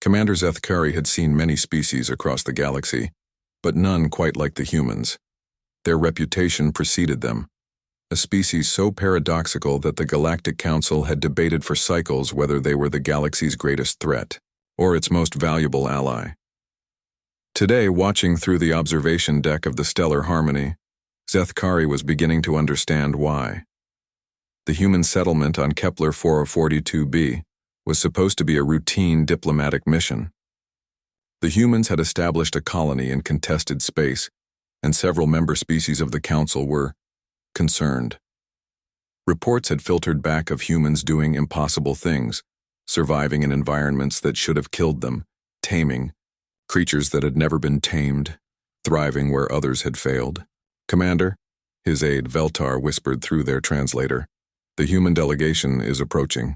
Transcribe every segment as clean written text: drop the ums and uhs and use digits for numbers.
Commander Zethkari had seen many species across the galaxy, but none quite like the humans. Their reputation preceded them, a species so paradoxical that the Galactic Council had debated for cycles whether they were the galaxy's greatest threat, or its most valuable ally. Today, watching through the observation deck of the Stellar Harmony, Zethkari was beginning to understand why. The human settlement on Kepler 442b was supposed to be a routine diplomatic mission. The humans had established a colony in contested space, and several member species of the Council were concerned. Reports had filtered back of humans doing impossible things, surviving in environments that should have killed them, taming creatures that had never been tamed, thriving where others had failed. "Commander," his aide Veltar whispered through their translator, "the human delegation is approaching."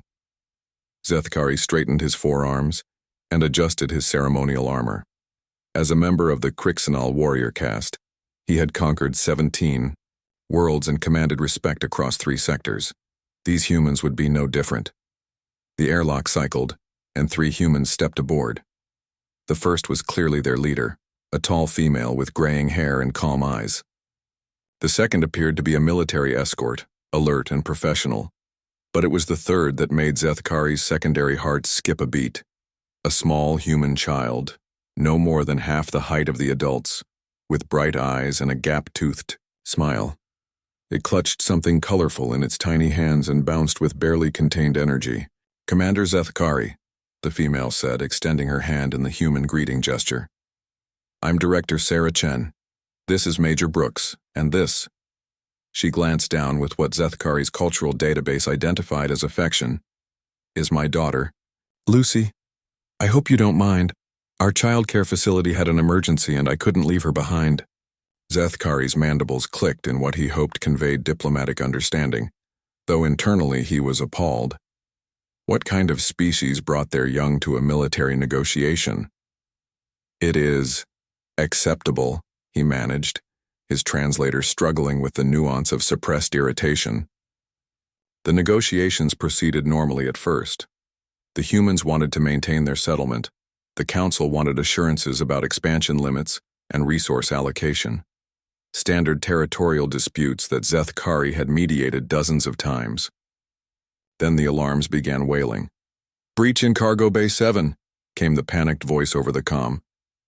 Zethkari straightened his forearms and adjusted his ceremonial armor. As a member of the Crixenal warrior caste, he had conquered 17 worlds and commanded respect across 3 sectors. These humans would be no different. The airlock cycled, and 3 humans stepped aboard. The first was clearly their leader, a tall female with graying hair and calm eyes. The second appeared to be a military escort, alert and professional, but it was the third that made Zethkari's secondary heart skip a beat. A small human child, no more than half the height of the adults, with bright eyes and a gap-toothed smile. It clutched something colorful in its tiny hands and bounced with barely contained energy. "Commander Zethkari," the female said, extending her hand in the human greeting gesture. "I'm Director Sarah Chen. This is Major Brooks, and this—" She glanced down with what Zethkari's cultural database identified as affection. "Is my daughter, Lucy. I hope you don't mind. Our childcare facility had an emergency and I couldn't leave her behind." Zethkari's mandibles clicked in what he hoped conveyed diplomatic understanding, though internally he was appalled. What kind of species brought their young to a military negotiation? "It is acceptable," he managed, his translator struggling with the nuance of suppressed irritation. The negotiations proceeded normally at first. The humans wanted to maintain their settlement. The Council wanted assurances about expansion limits and resource allocation. Standard territorial disputes that Zethkari had mediated dozens of times. Then the alarms began wailing. "Breach in Cargo Bay 7, came the panicked voice over the comm.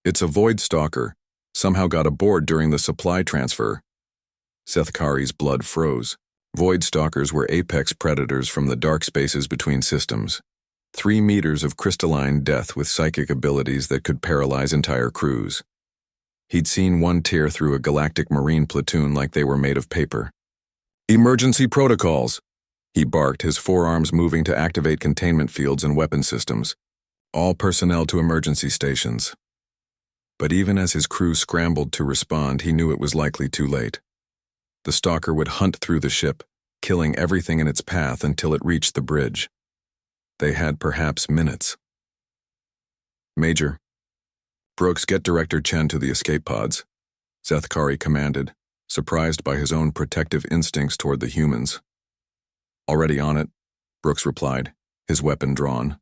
"It's a Void Stalker. Somehow got aboard during the supply transfer." Zethkari's blood froze. Void Stalkers were apex predators from the dark spaces between systems. 3 meters of crystalline death with psychic abilities that could paralyze entire crews. He'd seen one tear through a galactic marine platoon like they were made of paper. "Emergency protocols," he barked, his forearms moving to activate containment fields and weapon systems. "All personnel to emergency stations." But even as his crew scrambled to respond, he knew it was likely too late. The stalker would hunt through the ship, killing everything in its path until it reached the bridge. They had perhaps minutes. "Major, Brooks, get Director Chen to the escape pods," Zethkari commanded, surprised by his own protective instincts toward the humans. "Already on it," Brooks replied, his weapon drawn.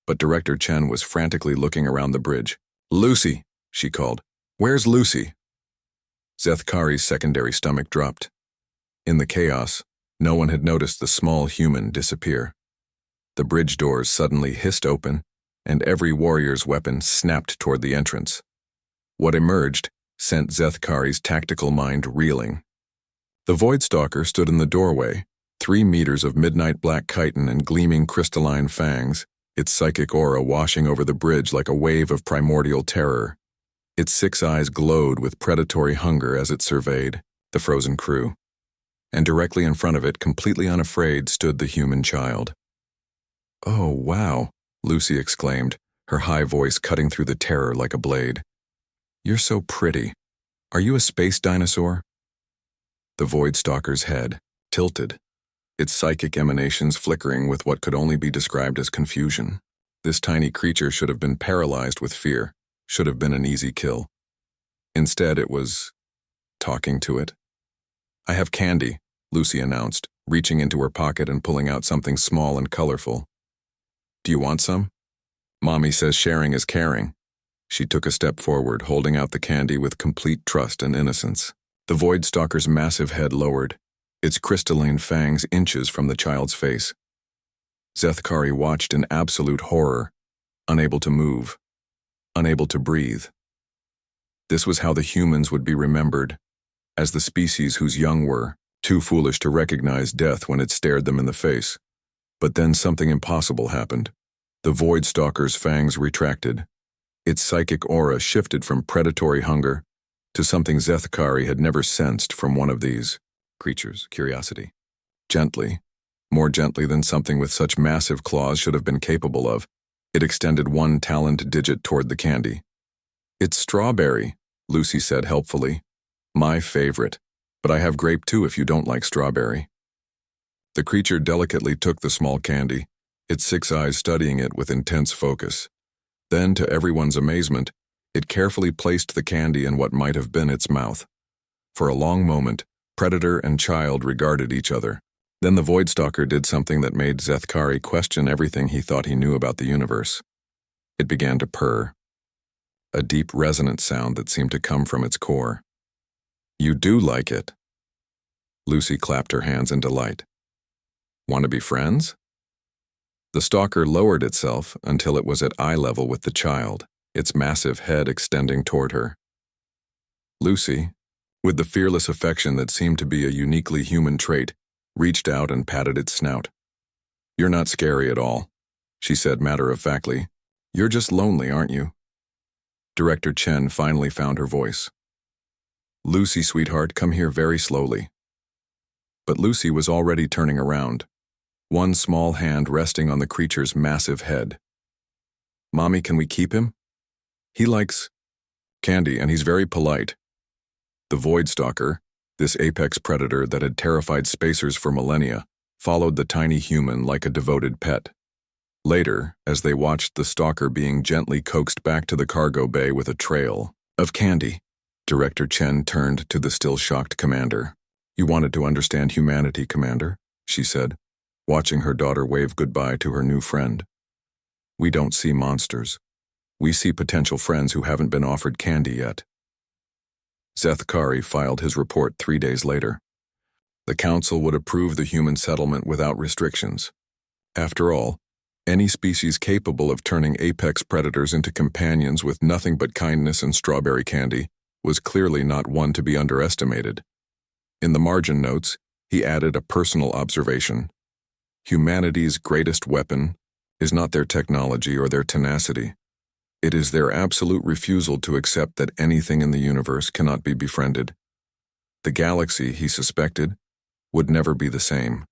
But Director Chen was frantically looking around the bridge. "Lucy," she called. "Where's Lucy?" Zethkari's secondary stomach dropped. In the chaos, no one had noticed the small human disappear. The bridge doors suddenly hissed open, and every warrior's weapon snapped toward the entrance. What emerged sent Zethkari's tactical mind reeling. The Void Stalker stood in the doorway, 3 meters of midnight black chitin and gleaming crystalline fangs, its psychic aura washing over the bridge like a wave of primordial terror. Its 6 eyes glowed with predatory hunger as it surveyed the frozen crew. And directly in front of it, completely unafraid, stood the human child. "Oh, wow," Lucy exclaimed, her high voice cutting through the terror like a blade. "You're so pretty. Are you a space dinosaur?" The Void Stalker's head tilted, its psychic emanations flickering with what could only be described as confusion. This tiny creature should have been paralyzed with fear, should have been an easy kill. Instead, it was talking to it. "I have candy," Lucy announced, reaching into her pocket and pulling out something small and colorful. "Do you want some?" Mommy says sharing is caring. She took a step forward, holding out the candy with complete trust and innocence. The Void Stalker's massive head lowered, its crystalline fangs inches from the child's face. Zethkari watched in absolute horror, unable to move, unable to breathe. This was how the humans would be remembered, as the species whose young were too foolish to recognize death when it stared them in the face. But then something impossible happened. The Void Stalker's fangs retracted. Its psychic aura shifted from predatory hunger to something Zethkari had never sensed from one of these creatures, curiosity. Gently, more gently than something with such massive claws should have been capable of, it extended one taloned digit toward the candy. "It's strawberry," Lucy said helpfully. "My favorite, but I have grape too if you don't like strawberry." The creature delicately took the small candy, its 6 eyes studying it with intense focus. Then, to everyone's amazement, it carefully placed the candy in what might have been its mouth. For a long moment, predator and child regarded each other. Then the Void Stalker did something that made Zethkari question everything he thought he knew about the universe. It began to purr, a deep resonant sound that seemed to come from its core. "You do like it." Lucy clapped her hands in delight. "Want to be friends?" The stalker lowered itself until it was at eye level with the child, its massive head extending toward her. Lucy, with the fearless affection that seemed to be a uniquely human trait, reached out and patted its snout. "You're not scary at all," she said matter-of-factly. "You're just lonely, aren't you?" Director Chen finally found her voice. "Lucy, sweetheart, come here very slowly." But Lucy was already turning around, one small hand resting on the creature's massive head. "Mommy, can we keep him? He likes candy, and he's very polite." The Void Stalker, this apex predator that had terrified spacers for millennia, followed the tiny human like a devoted pet. Later, as they watched the stalker being gently coaxed back to the cargo bay with a trail of candy, Director Chen turned to the still shocked commander. "You wanted to understand humanity, Commander," she said, watching her daughter wave goodbye to her new friend. "We don't see monsters. We see potential friends who haven't been offered candy yet." Zethkari filed his report 3 days later. The council would approve the human settlement without restrictions. After all, any species capable of turning apex predators into companions with nothing but kindness and strawberry candy was clearly not one to be underestimated. In the margin notes, he added a personal observation. Humanity's greatest weapon is not their technology or their tenacity. It is their absolute refusal to accept that anything in the universe cannot be befriended. The galaxy, he suspected, would never be the same.